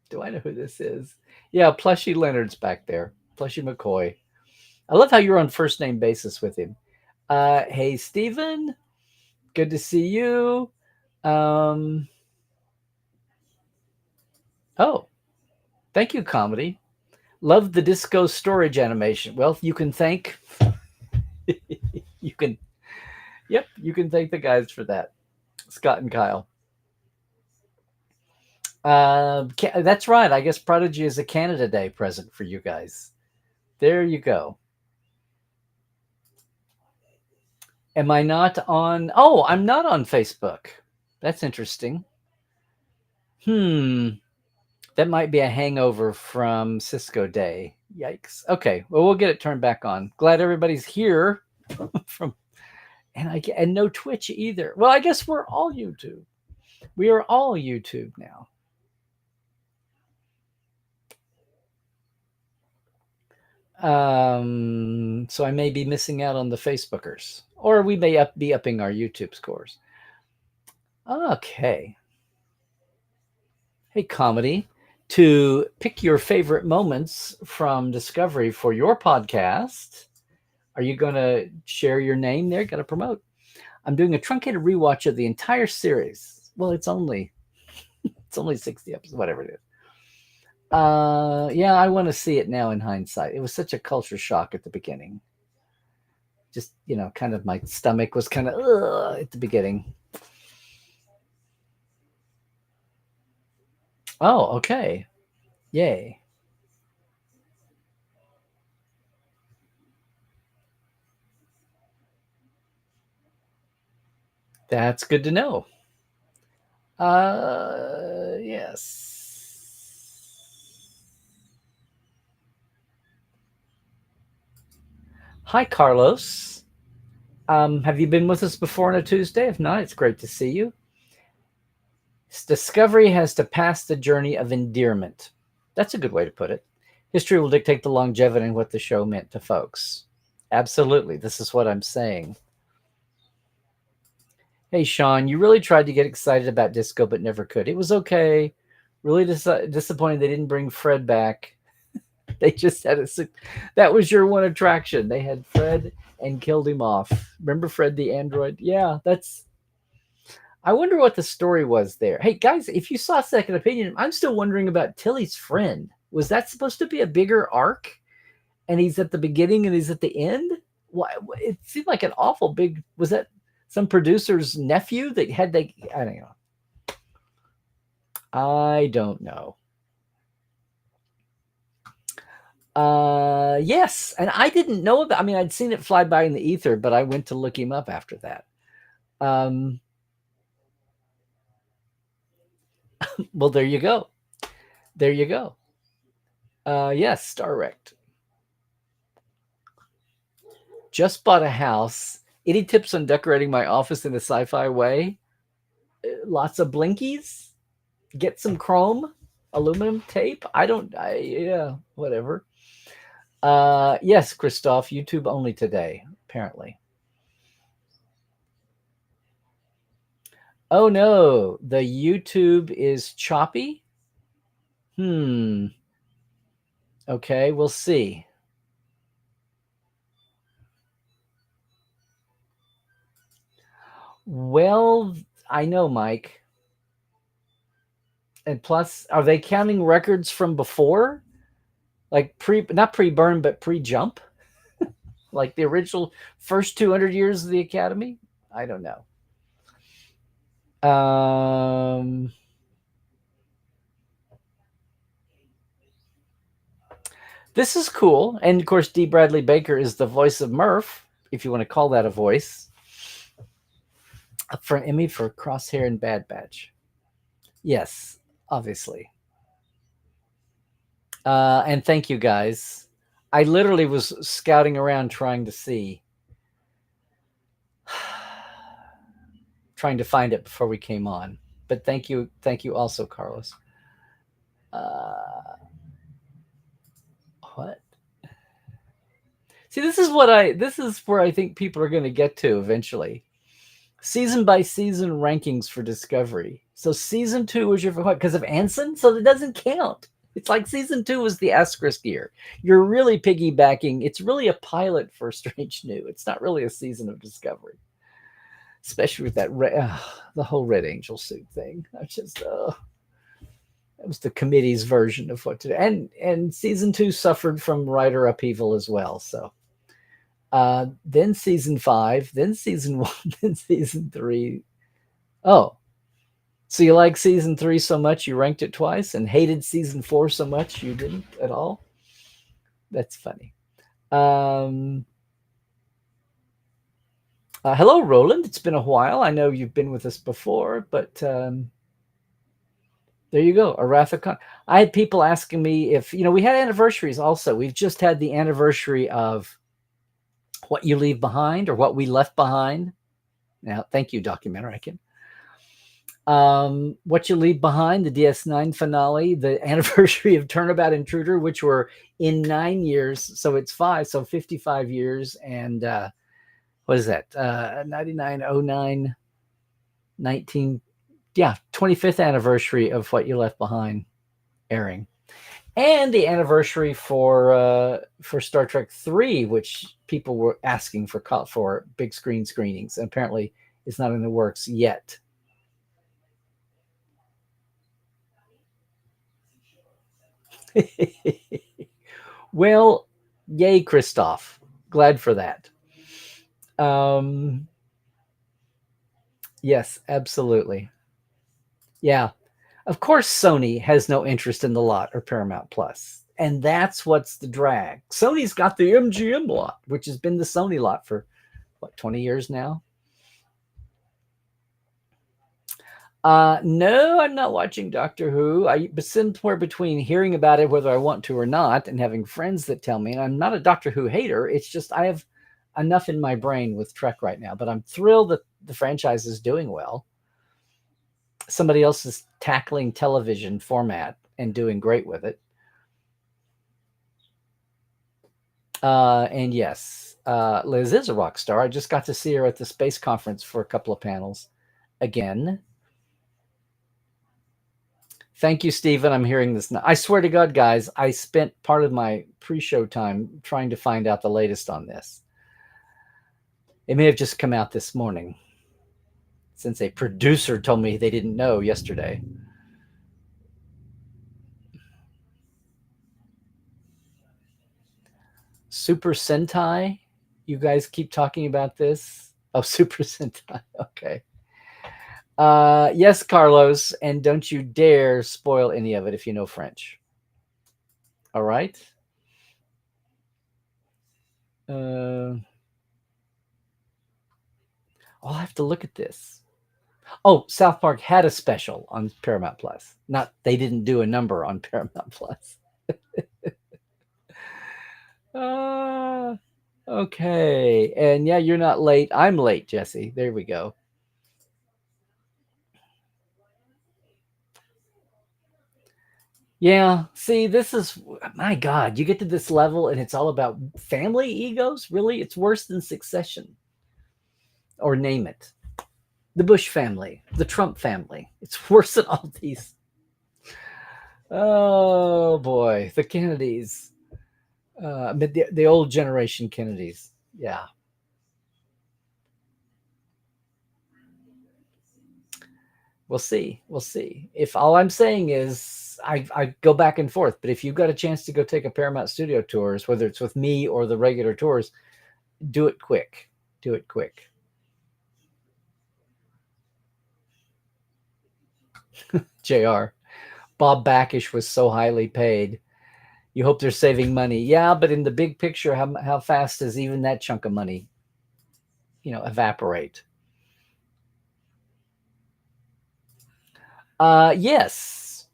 Do I know who this is? Yeah, Plushy Leonard's back there. Plushy McCoy. I love how you're on first name basis with him. Hey, Stephen. Good to see you. Oh, thank you, comedy. Love the disco storage animation. Well, you can thank you can thank the guys for that. Scott and Kyle. That's right. I guess Prodigy is a Canada Day present for you guys. There you go. Am I not on? Oh, I'm not on Facebook. That's interesting. That might be a hangover from Cisco Day. Yikes. Okay, well, we'll get it turned back on. Glad everybody's here. And no Twitch either. Well, I guess we're all YouTube. We are all YouTube now. So I may be missing out on the Facebookers, or we may be upping our YouTube scores. Okay. Hey, comedy. To pick your favorite moments from Discovery for your podcast, are you going to share your name there? Got to promote. I'm doing a truncated rewatch of the entire series. Well, it's only 60 episodes, whatever it is. Yeah, I want to see it now in hindsight. It was such a culture shock at the beginning. Just, kind of my stomach was kind of at the beginning. Oh, okay. Yay. That's good to know. Yes. Hi, Carlos. Have you been with us before on a Tuesday? If not, it's great to see you. Discovery has to pass the journey of endearment. That's a good way to put it. History will dictate the longevity and what the show meant to folks. Absolutely. This is what I'm saying. Hey, Sean, you really tried to get excited about Disco, but never could. It was okay. Really disappointed they didn't bring Fred back. They just had that was your one attraction. They had Fred and killed him off. Remember Fred the android? Yeah, I wonder what the story was there. Hey, guys, if you saw Second Opinion, I'm still wondering about Tilly's friend. Was that supposed to be a bigger arc? And he's at the beginning and he's at the end? Why? It seemed like an awful big... Was that some producer's nephew that had... I don't know. I don't know. Yes, and I didn't know about. I mean, I'd seen it fly by in the ether, but I went to look him up after that. Well, there you go. There you go. Yes, Star Wrecked. Just bought a house. Any tips on decorating my office in a sci-fi way? Lots of blinkies. Get some chrome, aluminum tape. Yeah, whatever. Yes, Christoph, YouTube only today, apparently. Oh no, the YouTube is choppy. Okay, we'll see. Well, I know, Mike. And plus, are they counting records from before? Like not pre-burn, but pre-jump? Like the original first 200 years of the Academy? I don't know. This is cool. And of course, D. Bradley Baker is the voice of Murph, if you want to call that a voice. Up for an Emmy for Crosshair and Bad Batch. Yes, obviously. And thank you guys. I literally was scouting around trying to see, trying to find it before we came on. But thank you also, Carlos. What? See, this is where I think people are going to get to eventually. Season by season rankings for Discovery. So season 2 was your what? Because of Anson, so it doesn't count. It's like season 2 was the asterisk year. You're really piggybacking. It's really a pilot for Strange New. It's not really a season of Discovery, especially with that the whole Red Angel suit thing. I just that was the committee's version of what to do. And season 2 suffered from writer upheaval as well. So then season 5, then season 1, then season 3. Oh, so you like season 3 so much you ranked it twice, and hated season 4 so much you didn't at all? That's funny. Hello, Roland. It's been a while. I know you've been with us before, but there you go. Arathacon. I had people asking me if, we had anniversaries also. We've just had the anniversary of What You Leave Behind, or What We Left Behind. Now, thank you, Documentary. I can. What You Leave Behind, the DS9 finale, the anniversary of Turnabout Intruder, which were in 9 years. So it's 5, so 55 years. And what is that? 99, 09, 19. Yeah, 25th anniversary of What You Left Behind airing. And the anniversary for Star Trek 3, which people were asking for big screen screenings. And apparently it's not in the works yet. Well, yay, Christoph. Glad for that. Yes, absolutely. Yeah. Of course, Sony has no interest in the lot or Paramount Plus. And that's what's the drag. Sony's got the MGM lot, which has been the Sony lot for, 20 years now? No, I'm not watching Doctor Who. But somewhere between hearing about it, whether I want to or not, and having friends that tell me, and I'm not a Doctor Who hater. It's just I have enough in my brain with Trek right now. But I'm thrilled that the franchise is doing well. Somebody else is tackling television format and doing great with it. And yes, Liz is a rock star. I just got to see her at the space conference for a couple of panels again. Thank you, Stephen. I'm hearing this now. I swear to God, guys, I spent part of my pre-show time trying to find out the latest on this. It may have just come out this morning, since a producer told me they didn't know yesterday. Super Sentai? You guys keep talking about this? Oh, Super Sentai. Okay. Yes, Carlos, and don't you dare spoil any of it if you know French. All right? Uh, I'll have to look at this. Oh, South Park had a special on Paramount Plus. Not they didn't do a number on Paramount Plus. Uh, okay. And yeah, you're not late. I'm late, Jesse. There we go. Yeah. See, this is my God. You get to this level and it's all about family egos. Really, it's worse than Succession or name it. The Bush family, the Trump family. It's worse than all these. Oh boy, the Kennedys. But the old generation Kennedys. Yeah. We'll see. We'll see. If all I'm saying is I go back and forth, but if you've got a chance to go take a Paramount Studio tours, whether it's with me or the regular tours, do it quick. Do it quick. JR. Bob Backish was so highly paid. You hope they're saving money. Yeah, but in the big picture, how fast does even that chunk of money, evaporate? Yes.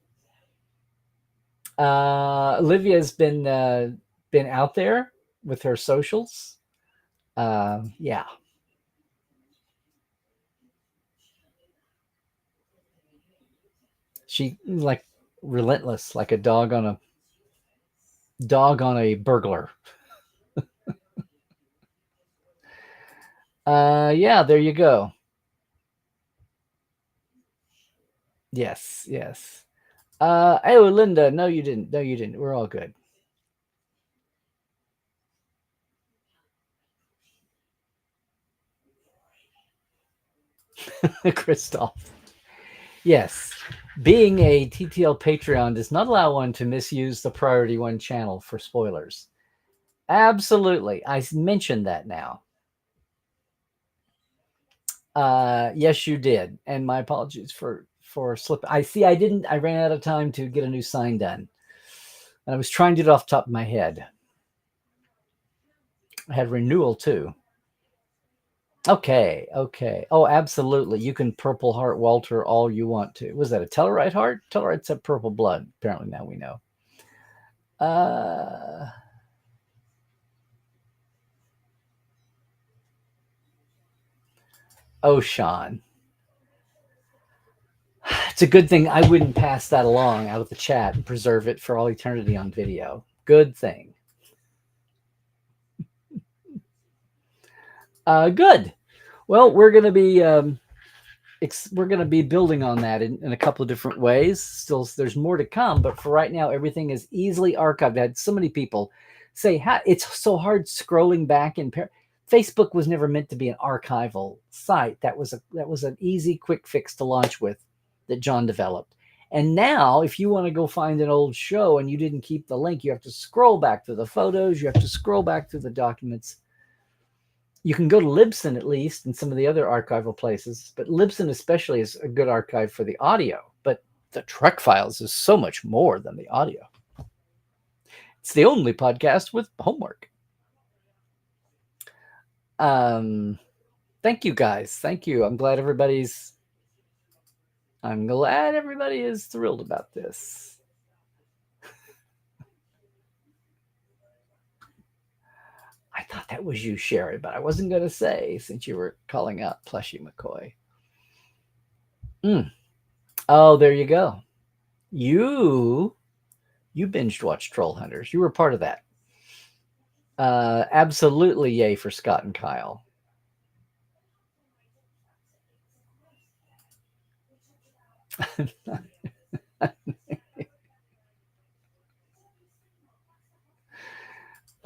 Olivia's been out there with her socials. Yeah. She like relentless, like a dog on a burglar. Yeah, there you go. Yes, yes. Oh, Linda, no, you didn't. No, you didn't. We're all good. Christoph. Yes. Being a TTL Patreon does not allow one to misuse the Priority One channel for spoilers. Absolutely. I mentioned that now. Yes, you did. And my apologies for slip. I see I didn't I ran out of time to get a new sign done. And I was trying to do it off the top of my head. I had renewal too. Okay, okay. Oh, absolutely. You can Purple Heart Walter all you want to. Was that a Tellarite heart? Tellarite's a purple blood. Apparently now we know. Uh oh, Sean. It's a good thing I wouldn't pass that along out of the chat and preserve it for all eternity on video. Good thing. Good. Well, we're gonna be building on that in a couple of different ways. Still, there's more to come, but for right now, everything is easily archived. I had so many people say, it's so hard scrolling back in Facebook was never meant to be an archival site. That was an easy, quick fix to launch with that John developed. And now, if you want to go find an old show and you didn't keep the link, you have to scroll back through the photos. You have to scroll back through the documents. You can go to Libsyn at least and some of the other archival places, but Libsyn especially is a good archive for the audio. But the Trek Files is so much more than the audio. It's the only podcast with homework. Thank you guys. Thank you. I'm glad everybody is thrilled about this. I thought that was you, Sherry, but I wasn't going to say since you were calling out Plushy McCoy. Oh, there you go. You binged watched Troll Hunters. You were part of that. Absolutely yay for Scott and Kyle.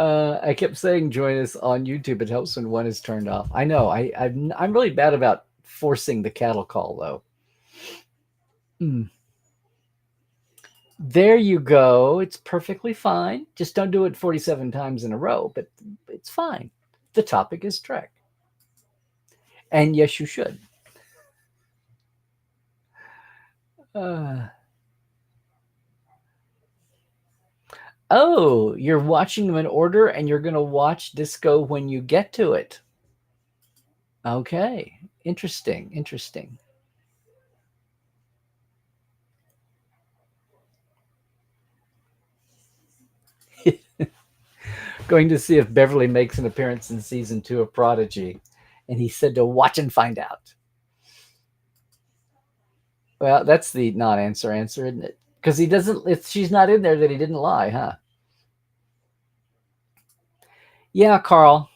I kept saying join us on YouTube. It helps when one is turned off. I know. I'm really bad about forcing the cattle call though. There you go. It's perfectly fine. Just don't do it 47 times in a row, but it's fine. The topic is Trek. And yes, you should. Oh, you're watching them in order and you're going to watch Disco when you get to it. Okay. Interesting. Interesting. Going to see if Beverly makes an appearance in season 2 of Prodigy. And he said to watch and find out. Well, that's the non-answer answer, isn't it? Because he doesn't. If she's not in there, that he didn't lie, huh? Yeah, Carl.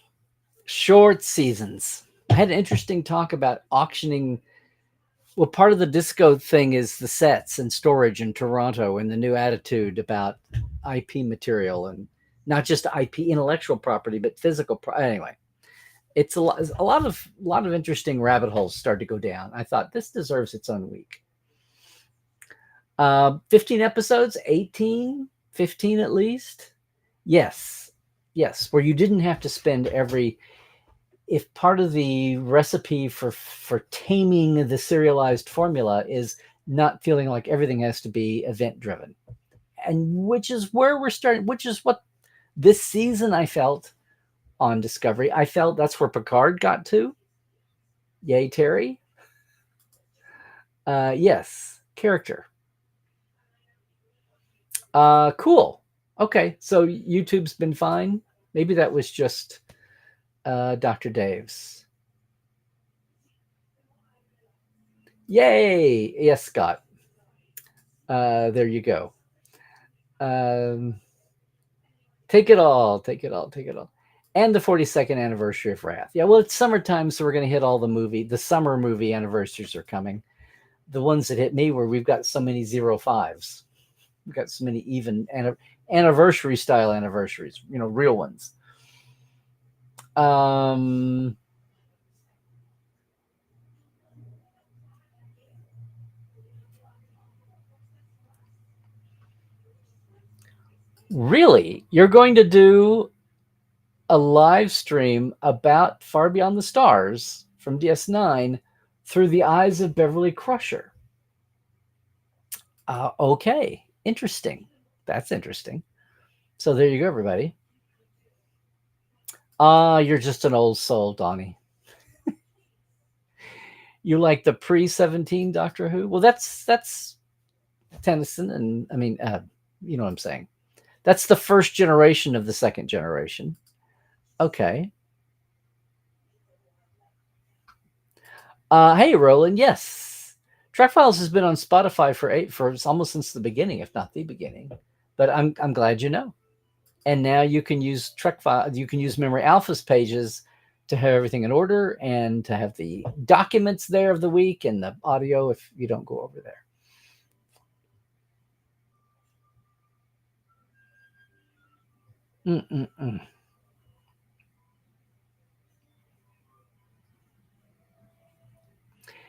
Short seasons. I had an interesting talk about auctioning. Well, part of the Disco thing is the sets and storage in Toronto, and the new attitude about IP material, and not just IP intellectual property, but physical. Anyway, it's a lot of interesting rabbit holes start to go down. I thought this deserves its own week. 15 episodes, 18, 15 at least. Yes. Yes. Where you didn't have to spend every, if part of the recipe for taming the serialized formula is not feeling like everything has to be event driven. And which is where we're starting, which is what this season I felt on Discovery. I felt that's where Picard got to. Yay, Terry. Yes, character. Cool. Okay, so YouTube's been fine. Maybe that was just Dr. Dave's. Yay! Yes, Scott. There you go. Um, take it all. Take it all. Take it all. And the 42nd anniversary of Wrath. Yeah, well, it's summertime, so we're going to hit all the summer movie anniversaries are coming. The ones that hit me where we've got so many 05s. We've got so many even anniversary style anniversaries, real ones. Um, really? You're going to do a live stream about Far Beyond the Stars from DS9 through the eyes of Beverly Crusher? Okay, interesting. That's interesting. So there you go, everybody. You're just an old soul, Donnie. You like the pre-17 Doctor Who? Well, that's Tennyson, and I mean, you know what I'm saying. That's the first generation of the second generation. Okay. Hey, Roland. Yes, Trek Files has been on Spotify for almost since the beginning, if not the beginning. But I'm glad you know. And now you can use Trek File. You can use Memory Alpha's pages to have everything in order and to have the documents there of the week and the audio if you don't go over there. Mm-mm-mm.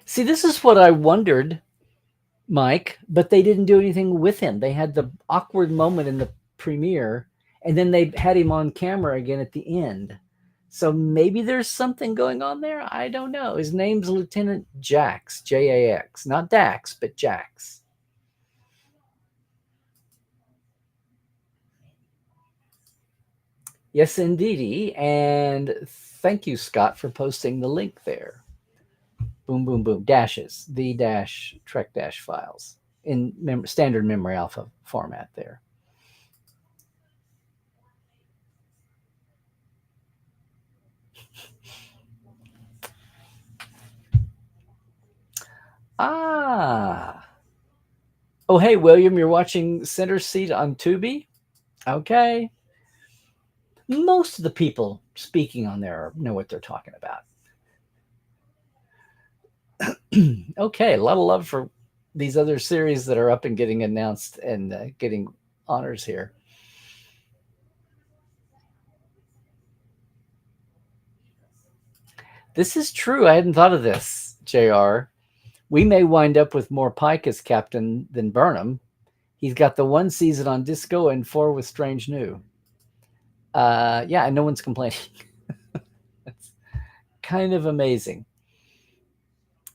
See, this is what I wondered, Mike, but they didn't do anything with him. They had the awkward moment in the premiere, and then they had him on camera again at the end. So maybe there's something going on there. I don't know. His name's Lieutenant Jax, Jax, not Dax, but Jax. Yes, indeedy. And thank you, Scott, for posting the link there. Boom, boom, boom. Dashes, the dash Trek dash files in standard Memory Alpha format there. Ah. Oh, hey, William, you're watching Center Seat on Tubi? Okay. Most of the people speaking on there know what they're talking about. Okay, a lot of love for these other series that are up and getting announced and getting honors here. This is true. I hadn't thought of this, JR. We may wind up with more Pike as captain than Burnham. He's got the 1 season on Disco and 4 with Strange New. Yeah, and no one's complaining. That's kind of amazing.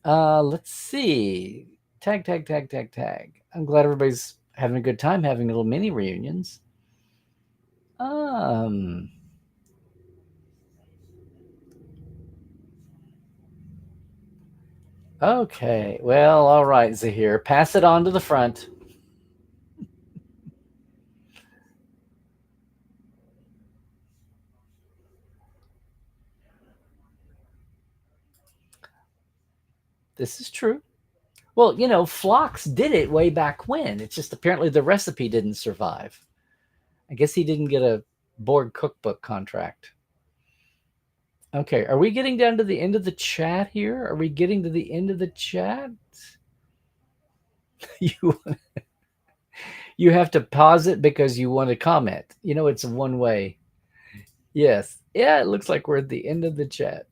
Let's see. Tag, tag, tag, tag, tag. I'm glad everybody's having a good time having little mini reunions. Um. Okay. Well, all right, Zahir. Pass it on to the front. This is true. Well, Phlox did it way back when. It's just apparently the recipe didn't survive. I guess he didn't get a Borg cookbook contract. Okay, are we getting down to the end of the chat here? Are we getting to the end of the chat? You you have to pause it because you want to comment. It's one way. Yes. Yeah, it looks like we're at the end of the chat.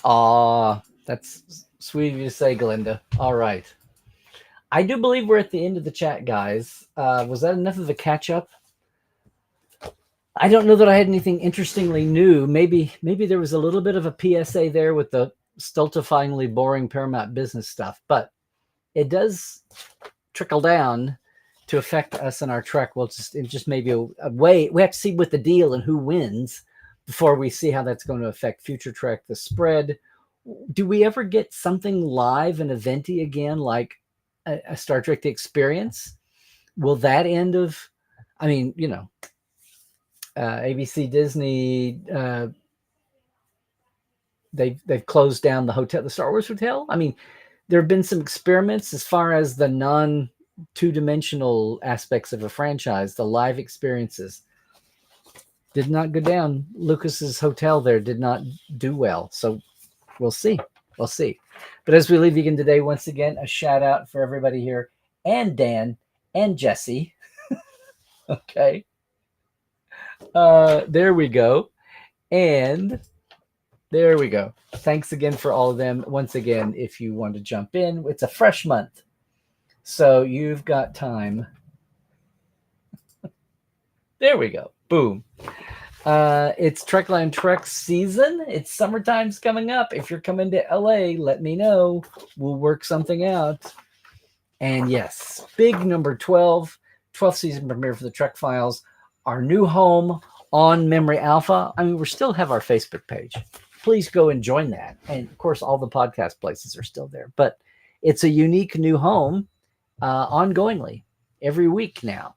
Aw, that's sweet of you to say, Glinda. All right. I do believe we're at the end of the chat, guys. Was that enough of a catch up? I don't know that I had anything interestingly new. Maybe there was a little bit of a PSA there with the stultifyingly boring Paramount business stuff, but it does trickle down to affect us in our Trek. Well, it just maybe a way we have to see what the deal and who wins before we see how that's going to affect future Trek, the spread. Do we ever get something live and eventy again, like a Star Trek The Experience? Will that end of? I mean, ABC, Disney, they've closed down the hotel, the Star Wars hotel. I mean, there have been some experiments as far as the non two-dimensional aspects of a franchise. The live experiences did not go down. Lucas's hotel there did not do well. So we'll see. We'll see. But as we leave again today, once again, a shout out for everybody here and Dan and Jesse. Okay. There we go. And there we go. Thanks again for all of them. Once again, if you want to jump in, it's a fresh month. So you've got time. There we go. Boom. It's Trekland Trek season. It's summertime's coming up. If you're coming to LA, let me know. We'll work something out. And yes, big number 12, 12th season premiere for the Trek Files. Our new home on Memory Alpha. I mean, we still have our Facebook page. Please go and join that. And of course, all the podcast places are still there. But it's a unique new home ongoingly every week now,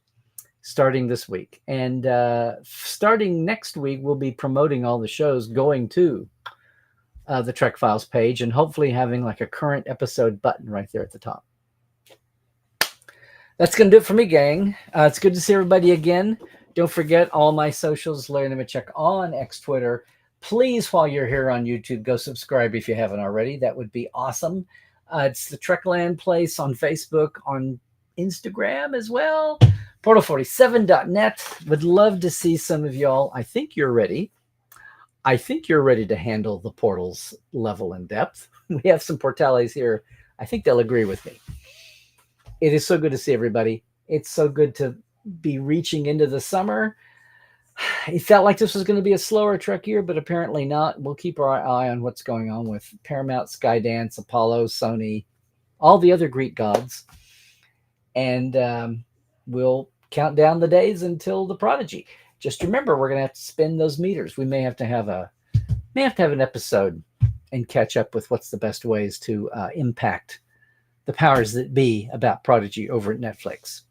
starting this week. And starting next week, we'll be promoting all the shows going to the Trek Files page and hopefully having like a current episode button right there at the top. That's going to do it for me, gang. It's good to see everybody again. Don't forget all my socials, Larry Nemechek on X, Twitter. Please, while you're here on YouTube, go subscribe if you haven't already. That would be awesome. It's the Trekland Place on Facebook, on Instagram as well. Portal47.net. Would love to see some of y'all. I think you're ready. I think you're ready to handle the portals level and depth. We have some portales here. I think they'll agree with me. It is so good to see everybody. It's so good to be reaching into the summer. It felt like this was going to be a slower Trek year, but apparently not. We'll keep our eye on what's going on with Paramount, Skydance, Apollo, Sony, all the other Greek gods. And we'll count down the days until the Prodigy. Just remember, we're going to have to spin those meters. We may have to have an episode and catch up with what's the best ways to impact the powers that be about Prodigy over at Netflix,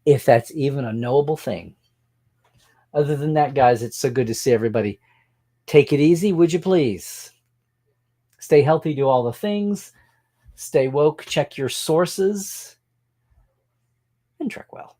if that's even a knowable thing. Other than that, guys, it's so good to see everybody. Take it easy, would you please? Stay healthy, do all the things. Stay woke, check your sources, and Trek well.